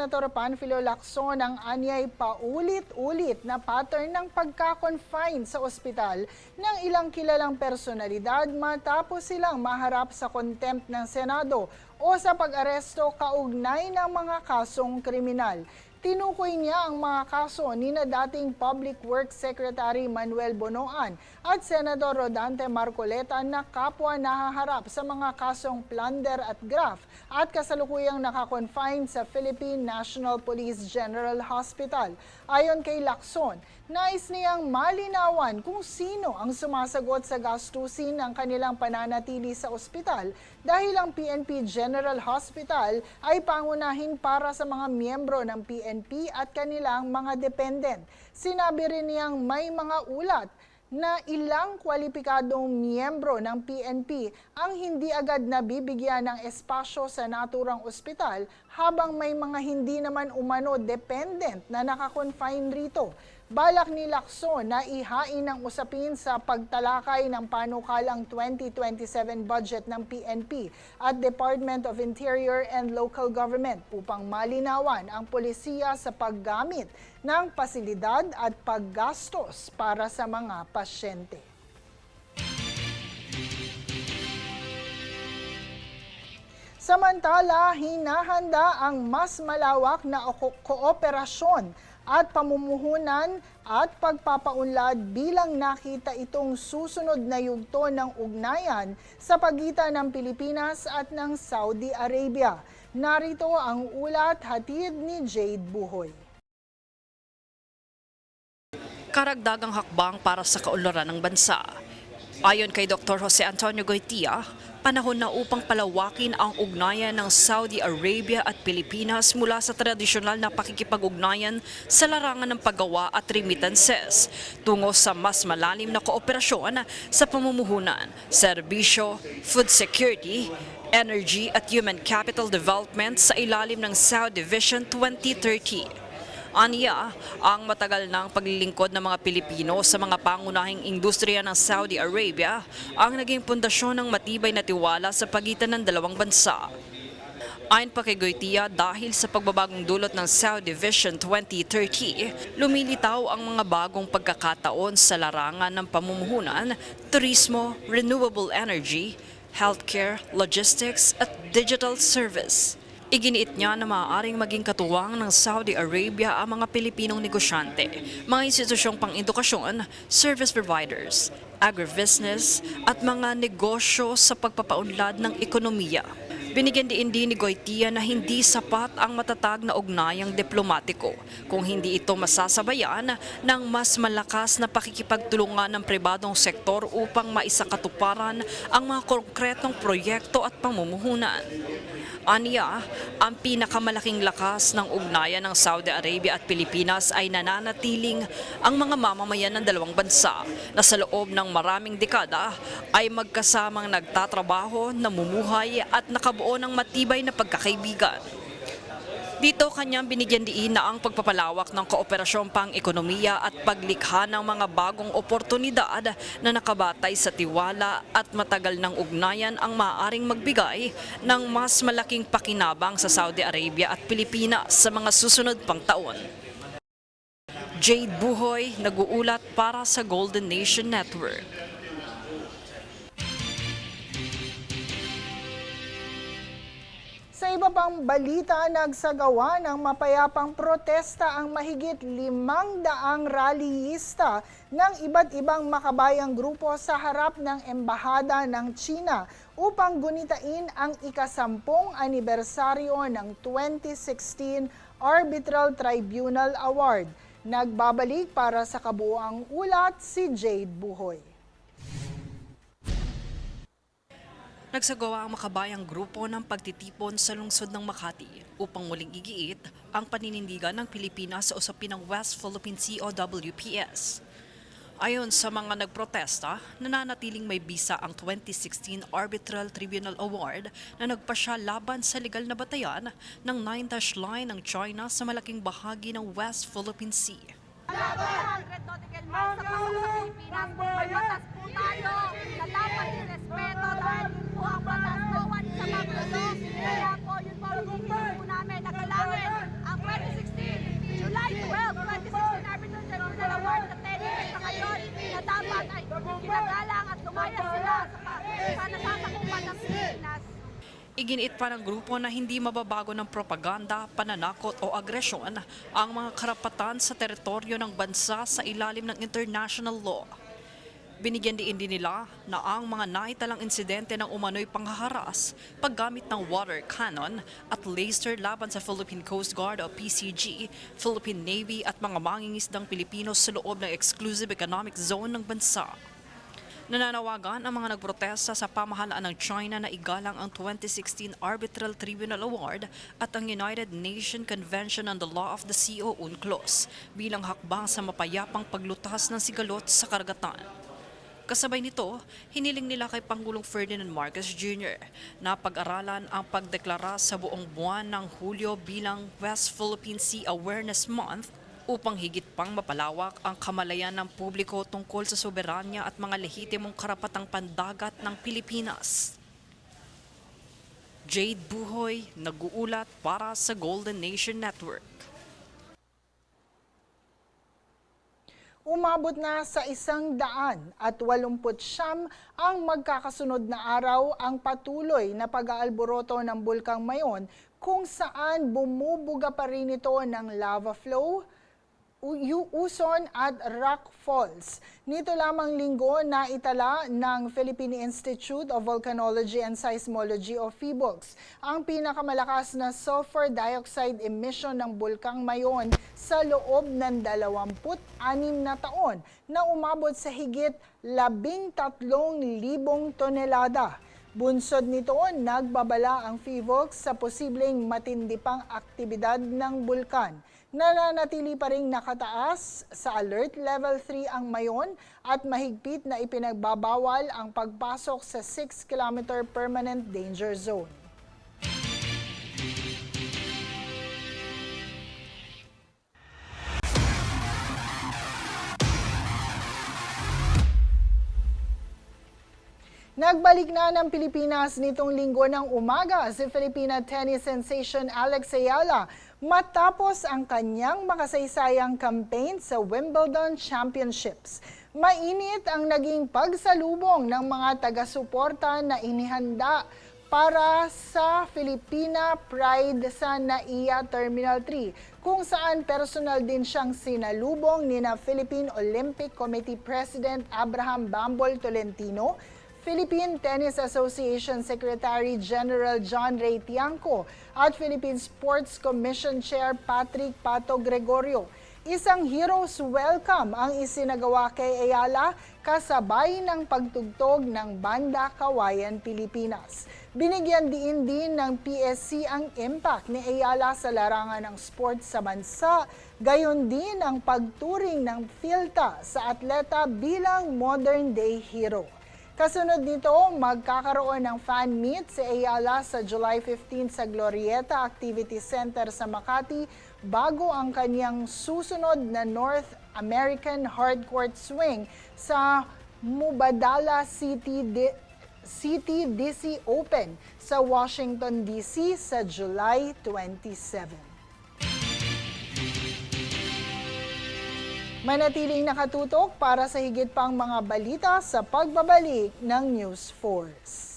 Senator Panfilo Lacson ang anyay paulit-ulit na pattern ng pagka-confine sa ospital ng ilang kilalang personalidad matapos silang maharap sa contempt ng Senado o sa pag-aresto kaugnay ng mga kasong kriminal. Tinukoy niya ang mga kaso ni na dating Public Works Secretary Manuel Bonoan at Senador Rodante Marcoleta na kapwa nahaharap sa mga kasong plunder at graft at kasalukuyang nakakonfine sa Philippine National Police General Hospital. Ayon kay Lacson, nais niyang malinawan kung sino ang sumasagot sa gastusin ng kanilang pananatili sa ospital dahil ang PNP General Hospital ay pangunahin para sa mga miyembro ng PNP at kanilang mga dependent. Sinabi rin niyang may mga ulat na ilang kwalipikadong miyembro ng PNP ang hindi agad nabibigyan ng espasyo sa naturang ospital habang may mga hindi naman umano dependent na nakakonfine rito. Balak ni Lacson na ihain ang usapin sa pagtalakay ng panukalang 2027 budget ng PNP at Department of Interior and Local Government upang malinawan ang polisiya sa paggamit ng pasilidad at paggastos para sa mga pasyente. Samantala, hinahanda ang mas malawak na kooperasyon at pamumuhunan at pagpapaunlad bilang nakita itong susunod na yugto ng ugnayan sa pagitan ng Pilipinas at ng Saudi Arabia. Narito ang ulat hatid ni Jade Buhoy. Karagdagang hakbang para sa kaunlaran ng bansa. Ayon kay Dr. Jose Antonio Goytia, panahon na upang palawakin ang ugnayan ng Saudi Arabia at Pilipinas mula sa tradisyonal na pakikipag-ugnayan sa larangan ng paggawa at remittances tungo sa mas malalim na kooperasyon sa pamumuhunan, serbisyo, food security, energy at human capital development sa ilalim ng Saudi Vision 2030. Aniya, ang matagal ng paglilingkod ng mga Pilipino sa mga pangunahing industriya ng Saudi Arabia ang naging pundasyon ng matibay na tiwala sa pagitan ng dalawang bansa. Ayon pa kay Goytia, dahil sa pagbabagong dulot ng Saudi Vision 2030, lumilitaw ang mga bagong pagkakataon sa larangan ng pamumuhunan, turismo, renewable energy, healthcare, logistics at digital service. Iginiit niya na maaaring maging katuwang ng Saudi Arabia ang mga Pilipinong negosyante, mga institusyong pang-edukasyon, service providers, agribusiness at mga negosyo sa pagpapaunlad ng ekonomiya. Binigyan din ni Goytia na hindi sapat ang matatag na ugnayang diplomatiko kung hindi ito masasabayan ng mas malakas na pakikipagtulungan ng pribadong sektor upang maisakatuparan ang mga konkretong proyekto at pamumuhunan. Aniya, ang pinakamalaking lakas ng ugnayan ng Saudi Arabia at Pilipinas ay nananatiling ang mga mamamayan ng dalawang bansa na sa loob ng maraming dekada ay magkasamang nagtatrabaho, namumuhay at nakabuo ng matibay na pagkakaibigan. Dito kanyang binigyan diin na ang pagpapalawak ng kooperasyong pang-ekonomiya at paglikha ng mga bagong oportunidad na nakabatay sa tiwala at matagal ng ugnayan ang maaaring magbigay ng mas malaking pakinabang sa Saudi Arabia at Pilipinas sa mga susunod pang taon. Jade Buhoy, nag-uulat para sa Golden Nation Network. Sa iba pang balita, nagsagawa ng mapayapang protesta ang mahigit 500 rallyista ng iba't ibang makabayang grupo sa harap ng Embahada ng China upang gunitain ang ika-10 anibersaryo ng 2016 Arbitral Tribunal Award. Nagbabalik para sa kabuuang ulat si Jade Buhoy. Nagsagawa ang makabayang grupo ng pagtitipon sa lungsod ng Makati upang muling igiit ang paninindigan ng Pilipinas sa usapin ng West Philippine Sea o WPS. Ayon sa mga nagprotesta, nananatiling may bisa ang 2016 Arbitral Tribunal Award na nagpasya laban sa legal na batayan ng 9-dash line ng China sa malaking bahagi ng West Philippine Sea. Laban! Red nautical miles sa pasok sa Pilipinas. May batas po tayo na dapat irespeto dahil yun po ang batas. No one sa maglulo. Kaya po yun po ang hinihiling po namin na kailangan ang Iginiit pa ng grupo na hindi mababago ng propaganda, pananakot o agresyon ang mga karapatan sa teritoryo ng bansa sa ilalim ng international law. Binigyan din nila na ang mga naitalang insidente ng umano'y panghaharas, paggamit ng water cannon at laser laban sa Philippine Coast Guard o PCG, Philippine Navy at mga mangingisdang Pilipino sa loob ng Exclusive Economic Zone ng bansa. Nananawagan ang mga nagprotesta sa pamahalaan ng China na igalang ang 2016 Arbitral Tribunal Award at ang United Nations Convention on the Law of the Sea o UNCLOS bilang hakbang sa mapayapang paglutas ng sigalot sa karagatan. Kasabay nito, hiniling nila kay Pangulong Ferdinand Marcos Jr. na pag-aralan ang pagdeklara sa buong buwan ng Hulyo bilang West Philippine Sea Awareness Month upang higit pang mapalawak ang kamalayan ng publiko tungkol sa soberanya at mga lehitimong karapatang pandagat ng Pilipinas. Jade Buhoy, nag-uulat para sa Golden Nation Network. Umabot na sa 189 ang magkakasunod na araw ang patuloy na pag-aalboroto ng Bulkang Mayon kung saan bumubuga pa rin ito ng lava flow, uson at rock falls. Nito lamang linggo na itala ng Philippine Institute of Volcanology and Seismology o PHIVOLCS ang pinakamalakas na sulfur dioxide emission ng Bulkang Mayon sa loob ng 26 na taon na umabot sa higit 13,000 tonelada. Bunsod nito, nagbabala ang PHIVOLCS sa posibleng matindi pang aktibidad ng bulkan. Nananatili pa ring nakataas sa Alert Level 3 ang Mayon at mahigpit na ipinagbabawal ang pagpasok sa 6-kilometer permanent danger zone. Nagbalik na ng Pilipinas nitong linggo ng umaga si Filipina tennis sensation Alex Ayala matapos ang kanyang makasaysayang campaign sa Wimbledon Championships. Mainit ang naging pagsalubong ng mga taga-suporta na inihanda para sa Filipina Pride sa NAIA Terminal 3, kung saan personal din siyang sinalubong ni Philippine Olympic Committee President Abraham Bambol Tolentino, Philippine Tennis Association Secretary General John Ray Tiangco at Philippine Sports Commission Chair Patrick Pato Gregorio. Isang hero's welcome ang isinagawa kay Ayala kasabay ng pagtugtog ng Banda Kawayan Pilipinas. Binigyan din ng PSC ang impact ni Ayala sa larangan ng sports sa bansa, gayon din ang pagturing ng PhilTA sa atleta bilang modern-day hero. Kasunod nito, magkakaroon ng fan meet si Ayala sa July 15 sa Glorieta Activity Center sa Makati bago ang kanyang susunod na North American Hardcourt Swing sa Mubadala City DC Open sa Washington, D.C. sa July 27. Manatiling nakatutok para sa higit pang mga balita sa pagbabalik ng News Force.